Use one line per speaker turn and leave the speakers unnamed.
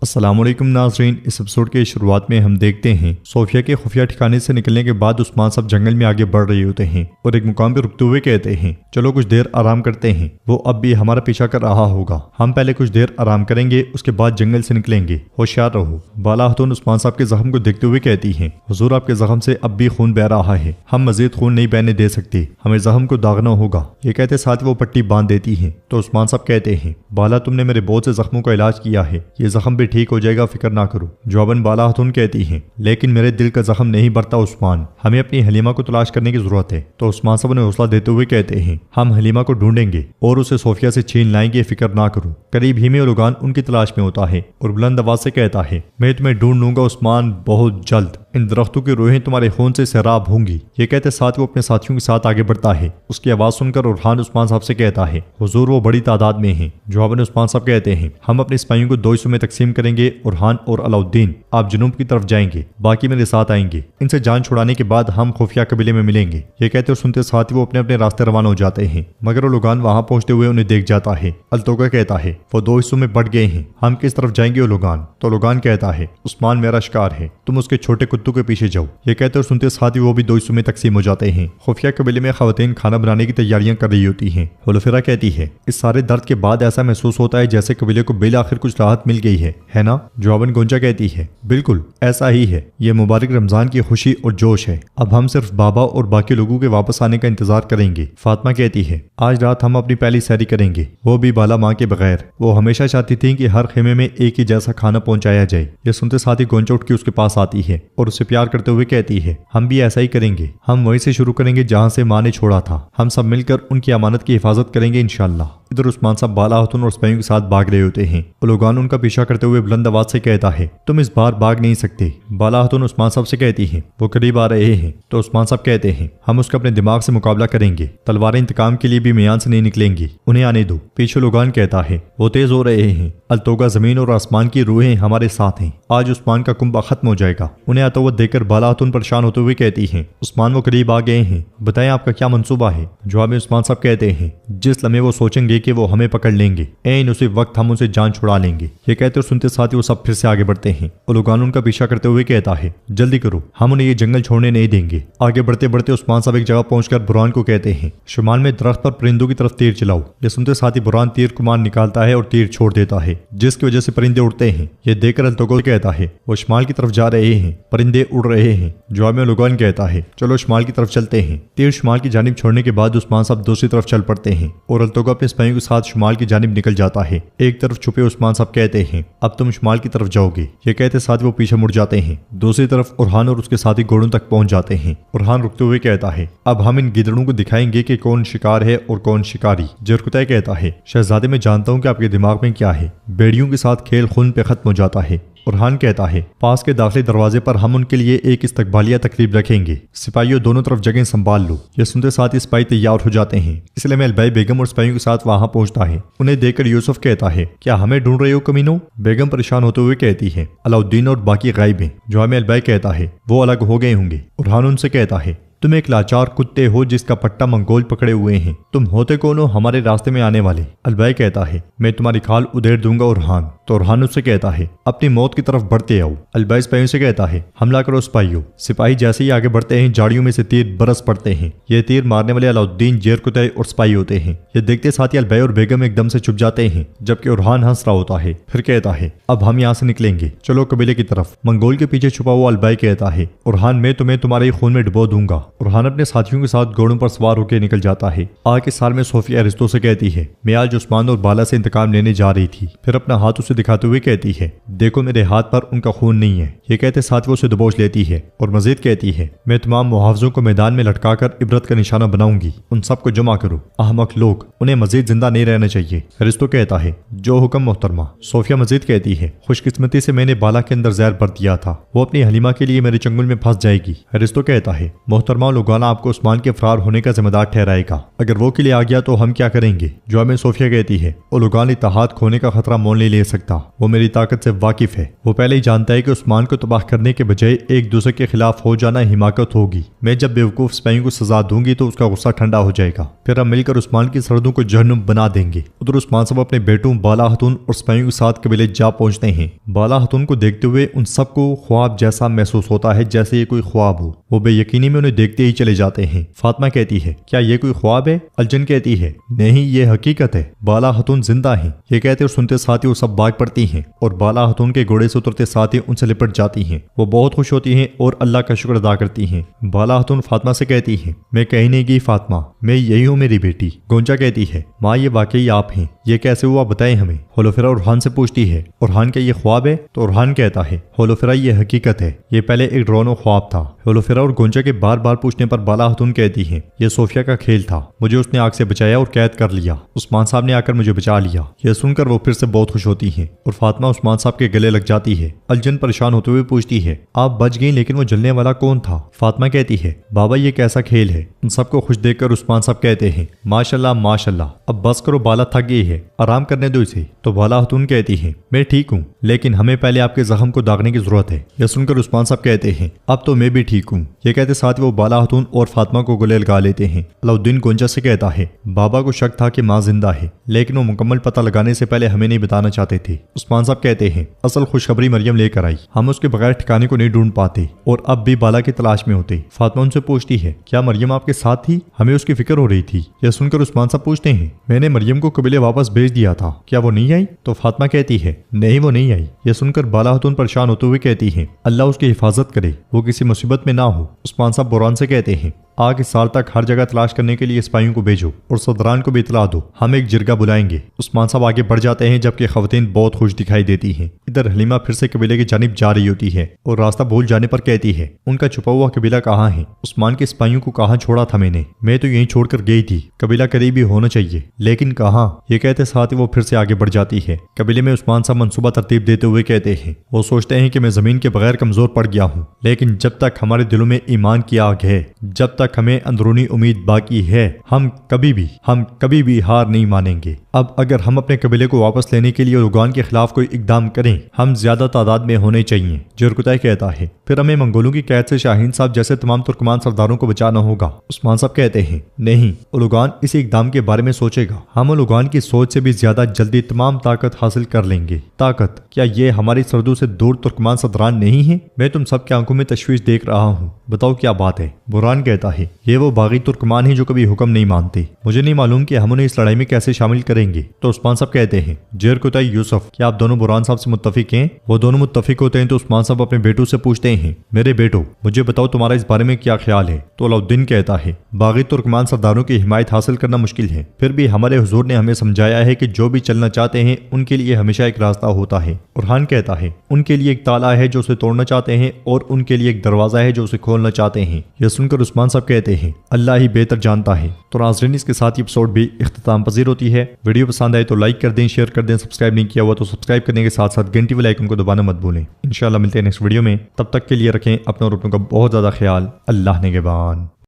अस्सलाम वालेकुम नाज़रीन। इस एपिसोड के शुरुआत में हम देखते हैं सोफिया के खुफिया ठिकाने से निकलने के बाद उस्मान साहब जंगल में आगे बढ़ रहे होते हैं और एक मुकाम पे रुकते हुए कहते हैं, चलो कुछ देर आराम करते हैं, वो अब भी हमारा पीछा कर रहा होगा, हम पहले कुछ देर आराम करेंगे, उसके बाद जंगल से निकलेंगे, होशियार रहो। बाला खातून उस्मान साहब के जख्म को देखते हुए कहती हैं, हुजूर आपके जख्म से अब भी खून बह रहा है, हम मजीद खून नहीं बहने दे सकते, हमें जख्म को दागना होगा। ये कहते साथ वो पट्टी बांध देती है तो उस्मान साहब कहते हैं, बाला तुमने मेरे बहुत से जख्मों का इलाज किया है, ये जख्म भी ठीक हो जाएगा, फिक्र ना करो। जवाबन बाला खातून कहती हैं, लेकिन मेरे दिल का जख्म नहीं बढ़ता उस्मान, हमें अपनी हलीमा को तलाश करने की जरूरत है। तो उस्मान साहब ने हौसला देते हुए कहते हैं, हम हलीमा को ढूंढेंगे और उसे सोफिया से छीन लाएंगे, फिक्र ना करो। करीब ही में लुगान उनकी तलाश में होता है और बुलंद आवाज से कहता है, मैं तुम्हें ढूंढ लूंगा उस्मान, बहुत जल्द इन दरख्तों की रूहें तुम्हारे खून से सैराब होंगी। ये कहते साथ वो अपने साथियों के साथ आगे बढ़ता है। उसकी आवाज सुनकर उरहान उस्मान साहब से कहता है, हुजूर वो बड़ी तादाद में हैं। जवाबन उस्मान साहब कहते हैं, हम अपने सिपाहियों को 2 हिस्सों में तकसीम करेंगे, उरहान और अलाउद्दीन आप जनूब की तरफ जाएंगे, बाकी मेरे साथ आएंगे, इनसे जान छुड़ाने के बाद हम खुफिया कबीले में मिलेंगे। ये कहते और सुनते साथ वो अपने अपने रास्ते रवाना हो जाते हैं, मगर वो लुगान वहां पहुंचते हुए उन्हें देख जाता है। अल्तोगा कहता है, वो 2 हिस्सों में बढ़ गए हैं, हम किस तरफ जाएंगे वो लुगान? तो लुगान कहता है, उस्मान मेरा शिकार है, तुम उसके छोटे कुत्तों के पीछे जाओ। ये कहते और सुनते साथ ही वो भी 2 हिस्सों में तकसीम हो जाते हैं। खुफिया कबीले में खवातीन खाना बनाने की तैयारियां कर रही होती हैं। हुलफिरा कहती है, इस सारे दर्द के बाद ऐसा महसूस होता है जैसे कबीले को बिल आखिर कुछ राहत मिल गई है ना? जवाबन गोंजा कहती है, बिल्कुल ऐसा ही है, ये मुबारक रमजान की खुशी और जोश है, अब हम सिर्फ बाबा और बाकी लोगों के वापस आने का इंतजार करेंगे। फातिमा कहती है, आज रात हम अपनी पहली सैरी करेंगे, वो भी बाला माँ के बगैर। वो हमेशा चाहती थी कि हर खेमे में एक ही जैसा खाना पहुंचाया जाए। ये सुनते साथ ही गोंजा उठ के उसके पास आती है और उसे प्यार करते हुए कहती है, हम भी ऐसा ही करेंगे, हम वहीं से शुरू करेंगे जहां से माँ ने छोड़ा था, हम सब मिलकर उनकी अमानत की हिफाजत करेंगे इंशाअल्लाह। इधर उस्मान साहब बाला खातून और सिपाहियों के साथ भाग रहे होते हैं। लोगान उनका पीछा करते हुए बुलंद आवाज से कहता है, तुम इस बार भाग नहीं सकते। बाला खातून उस्मान साहब से कहती हैं, वो करीब आ रहे हैं। तो उस्मान साहब कहते हैं, हम उसका अपने दिमाग से मुकाबला करेंगे, तलवारें इंतकाम के लिए भी मियान से नहीं निकलेंगी, उन्हें आने दो। पीछे लोगान कहता है, वो तेज हो रहे हैं, अल्तोगा जमीन और आसमान की रूहें हमारे साथ हैं, आज उस्मान का कुंबा खत्म हो जाएगा। उन्हें आता हुआ देखकर बाला खातून परेशान होते हुए कहती हैं, उस्मान वो करीब आ गए हैं, बताएं आपका क्या मंसूबा है? जवाब में उस्मान साहब कहते हैं, जिस लम्हे वो सोचेंगे कि वो हमें पकड़ लेंगे, ऐन उसी वक्त हम उनसे जान छुड़ा लेंगे। ये कहते और सुनते साथ ही वो सब फिर से आगे बढ़ते हैं। लोगान उनका पीछा करते हुए कहता है, जल्दी करो, हम उन्हें ये जंगल छोड़ने नहीं देंगे। आगे बढ़ते बढ़ते उस्मान साहब एक जगह पहुंचकर बुरहान को कहते हैं, शुमाल में दरख्त पर परिंदों की तरफ तीर चलाओ। ये सुनते साथ ही बुरहान तीर कमान निकालता है और तीर छोड़ देता है, जिसकी वजह से परिंदे उड़ते हैं। ये देखकर अल्तोगा कहता है, वो शुमाल की तरफ जा रहे हैं, परिंदे उड़ रहे हैं। जवाब में लोगान कहता है, चलो शुमाल की तरफ चलते हैं। तीर शुमाल की जानिब छोड़ने के बाद उस्मान साहब दूसरी तरफ चल पड़ते हैं और अल्तोगा अपने सिपाहियों के साथ शुमाल की जानिब निकल जाता है। एक तरफ छुपे उस्मान साहब कहते हैं, अब तुम शुमाल की तरफ जाओगे। ये कहते साथ वो पीछे मुड़ जाते हैं। दूसरी तरफ उरहान और उसके साथी घोड़ों तक पहुंच जाते हैं। उरहान रुकते हुए कहता है, अब हम इन गिदड़ों को दिखाएंगे कि कौन शिकार है और कौन शिकारी। जरकुतै कहता है, शहजादे मैं जानता हूं कि आपके दिमाग में क्या है, बेड़ियों के साथ खेल खून पे खत्म हो जाता है। उरहान कहता है, पास के दाखिली दरवाजे पर हम उनके लिए एक इस्तकबालिया तकरीब रखेंगे, सिपाहियों दोनों तरफ जगह संभाल लो। ये सुनते साथ ही सिपाही तैयार हो जाते हैं। इसलिए मैं अलबाई बेगम और सिपाहियों के साथ वहां पहुंचता है। उन्हें देखकर यूसुफ कहता है, क्या हमें ढूंढ रहे हो कमीनो? बेगम परेशान होते हुए कहती है, अलाउद्दीन और बाकी गायब हैं। जवाब में अलबाई कहता है, वो अलग हो गए होंगे। उरहान उनसे कहता है, तुम एक लाचार कुत्ते हो जिसका पट्टा मंगोल पकड़े हुए हैं, तुम होते कौन हो हमारे रास्ते में आने वाले? अलबाई कहता है, मैं तुम्हारी खाल उधेड़ दूंगा उरहान। तो उरहान उससे कहता है, अपनी मौत की तरफ बढ़ते आओ। अलबाई सिपाहियों से कहता है, हमला करो सिपाहियों। सिपाही जैसे ही आगे बढ़ते हैं, झाड़ियों में से तीर बरस पड़ते हैं। ये तीर मारने वाले अलाउद्दीन, जरकुतै और सिपाही होते हैं। ये देखते साथ ही अलबाई और बेगम एकदम से चुप जाते हैं, जबकि उरहान हंस रहा होता है। फिर कहता है, अब हम यहाँ से निकलेंगे, चलो कबीले की तरफ। मंगोल के पीछे छुपा हुआ अलबाई कहता है, उरहान मैं तुम्हें तुम्हारे खून में डुबो दूंगा। उरहान अपने साथियों के साथ घोड़ों पर सवार होकर निकल जाता है। आगे साल में सोफिया रिश्तों से कहती है, मैं आज उस्मान और बाला से इंतकाम लेने जा रही थी। फिर अपना हाथ उसे दिखाते हुए कहती है, देखो मेरे हाथ पर उनका खून नहीं है। ये कहते साथ वो उसे दबोच लेती है और मजीद कहती है, मैं तमाम मुहावजों को मैदान में लटकाकर इबरत का निशाना बनाऊंगी, उन सबको जमा करो। अहमक लोग, उन्हें मजीद जिंदा नहीं रहना चाहिए। रिश्तों कहता है, जो हुक्म मोहतरमा। सोफिया मजीद कहती है, खुशकिस्मती से मैंने बाला के अंदर जहर भर दिया था, वो अपनी हलीमा के लिए मेरे चंगुल में फंस जाएगी। रिश्तों कहता है, मोहतरमा लोगाना आपको उस्मान के फरार होने का जिम्मेदार ठहराएगा, अगर वो किले आ गया तो हम क्या करेंगे? जवाब में सोफिया कहती है, वो लोगान इत्तेहाद खोने का खतरा मोल नहीं ले सकते। सकता, वो मेरी ताकत से वाकिफ है। वो पहले ही जानता है कि उस्मान को तबाह करने के बजाय एक दूसरे के खिलाफ हो जाना हिमाकत होगी। मैं जब बेवकूफ सिपाहियों को सजा दूंगी तो उसका गुस्सा ठंडा हो जाएगा, फिर हम मिलकर उस्मान की सरहदों को जहन्नुम बना देंगे। उधर उस्मान साहब अपने बेटों बाला हतून और सिपाहियों के साथ कबीले जा पहुंचते हैं। बाला हतून को देखते हुए उन सबको ख्वाब जैसा महसूस होता है, जैसे ये कोई ख्वाब हो। वो बेयकीनी में उन्हें देखते ही चले जाते हैं। फातिमा कहती है, क्या ये कोई ख्वाब है? अलजन कहती है, नहीं, ये हकीकत है। बाला हतून जिंदा है। ये कहते और सुनते साथ ही वो सब भाग पड़ती हैं और बाला हतून के घोड़े से उतरते साथ ही उनसे लिपट जाती हैं। वो बहुत खुश होती हैं और अल्लाह का शुक्र अदा करती हैं। बाला हतून फातिमा से कहती है, मैं कहीं नहीं गई फातिमा, मैं यही हूँ मेरी बेटी। गोंजा कहती है, माँ ये वाकई आप हैं, ये कैसे हुआ बताएं हमें। होलोफिरा उरहान से पूछती है, उरहान क्या ये ख्वाब है? तो उरहान कहता है, होलोफिरा ये हकीकत है, ये पहले एक ड्रोनो ख्वाब था। होलोफिरा और गोंजा के बार बार पूछने पर बाला हतून कहती है, ये सोफिया का खेल था, मुझे उसने आग से बचाया और कैद कर लिया। उस्मान साहब ने आकर मुझे बचा लिया। यह सुनकर वो फिर से बहुत खुश होती हैं और फातिमा उस्मान साहब के गले लग जाती है। अलजन परेशान होते हुए पूछती है, आप बच गई, लेकिन वो जलने वाला कौन था? फातिमा कहती है, बाबा ये कैसा खेल है? उन सबको खुश देखकर उस्मान साहब कहते हैं, माशाल्लाह माशाल्लाह, अब बस करो, बाला थक गई है, आराम करने दो इसे। तो बाला हतून कहती है, मैं ठीक हूँ, लेकिन हमें पहले आपके जख्म को दागने की जरूरत है। यह सुनकर उस्मान साहब कहते हैं, अब तो मैं भी ठीक हूँ। ये कहते साथ वो बाला हतून और फातिमा को गले लगा लेते हैं। अलाउद्दीन गोंजा से कहता है, बाबा को शक था कि माँ जिंदा है, लेकिन वो मुकम्मल पता लगाने से पहले हमें नहीं बताना चाहते थे। उस्मान साहब कहते हैं, असल खुशखबरी मरियम लेकर आई, हम उसके बगैर ठिकाने को नहीं ढूंढ पाते और अब भी बाला की तलाश में होते। फातिमा उनसे पूछती है, क्या मरियम आपके साथ थी? हमें उसकी फिक्र हो रही थी। यह सुनकर उस्मान साहब पूछते हैं, मैंने मरियम को कबीले वापस भेज दिया था, क्या वो नहीं आई? तो फातिमा कहती है, नहीं वो नहीं आई। यह सुनकर बाला हतून परेशान होते हुए कहती है, अल्लाह उसकी हिफाजत करे, वो किसी मुसीबत में ना हो। उस्मान साहब बुरहान से कहते हैं, आगे साल तक हर जगह तलाश करने के लिए सिपाहियों को भेजो और सदरान को भी इतला दो, हम एक जिरगा बुलाएंगे। उस्मान साहब आगे बढ़ जाते हैं, जबकि खवातीन बहुत खुश दिखाई देती हैं। इधर हलीमा फिर से कबीले की जानिब जा रही होती है और रास्ता भूल जाने पर कहती है, उनका छुपा हुआ कबीला कहाँ है? उस्मान के सिपाहियों को कहाँ छोड़ा था मैंने? मैं तो यहीं छोड़कर गई थी, कबीला करीब ही होना चाहिए, लेकिन कहाँ? ये कहते साथ ही वो फिर से आगे बढ़ जाती है। कबीले में उस्मान साहब मंसूबा तरतीब देते हुए कहते हैं, वो सोचते हैं कि मैं जमीन के बगैर कमजोर पड़ गया हूँ, लेकिन जब तक हमारे दिलों में ईमान की आग है, जब तक हमें अंदरूनी उम्मीद बाकी है, हम कभी भी हार नहीं मानेंगे। अब अगर हम अपने कबीले को वापस लेने के लिए ओलुगान के खिलाफ कोई इकदाम करें, हम ज्यादा तादाद में होने चाहिए। जुरकुताई कहता है, फिर हमें मंगोलों की कैद से शाहीन साहब जैसे तमाम तुर्कमान सरदारों को बचाना होगा। उस्मान साहब कहते हैं, नहीं, ओलुगान इसी इकदाम के बारे में सोचेगा, हम ओलुगान की सोच से भी ज्यादा जल्दी तमाम ताकत हासिल कर लेंगे। ताकत? क्या ये हमारी सरहदों से दूर तुर्कमान सरदारान नहीं है? मैं तुम सबकी आंखों में तशवीश देख रहा हूँ, बताओ क्या बात है? बुरहान कहता है, ये वो बागी तुर्कमान है जो कभी हुक्म नहीं मानते, मुझे नहीं मालूम कि हम उन्हें इस लड़ाई में कैसे शामिल करेंगे। तो उस्मान साहब कहते हैं, जुरकुताई यूसुफ, क्या आप दोनों बुरहान साहब से मुत्तफिक हैं? वो दोनों मुत्तफिक होते हैं तो उस्मान साहब अपने बेटों से पूछते हैं, मेरे बेटो, मुझे बताओ तुम्हारा इस बारे में क्या ख्याल है? तो अलाउद्दीन कहता है, बागी तुर्कमान सरदारों की हिमायत हासिल करना मुश्किल है, फिर भी हमारे हुजूर ने हमें समझाया है कि जो भी चलना चाहते हैं उनके लिए हमेशा एक रास्ता होता है। बुरहान कहता है, उनके लिए एक ताला है जो उसे तोड़ना चाहते हैं और उनके लिए एक दरवाजा है जो उसे खोलना चाहते हैं। यह सुनकर उस्मान साहब कहते हैं, अल्लाह ही बेहतर जानता है। तो नाज़रीन, इसके साथ ही एपिसोड भी इख्तिताम पजीर होती है। वीडियो पसंद आए तो लाइक कर दें, शेयर कर दें, सब्सक्राइब नहीं किया हुआ तो सब्सक्राइब करने के साथ साथ घंटी वाले आइकन को दबाना मत भूलें। इंशाल्लाह मिलते हैं नेक्स्ट वीडियो में, तब तक के लिए रखें अपने और अपनों का बहुत ज्यादा ख्याल। अल्लाह निगहबान।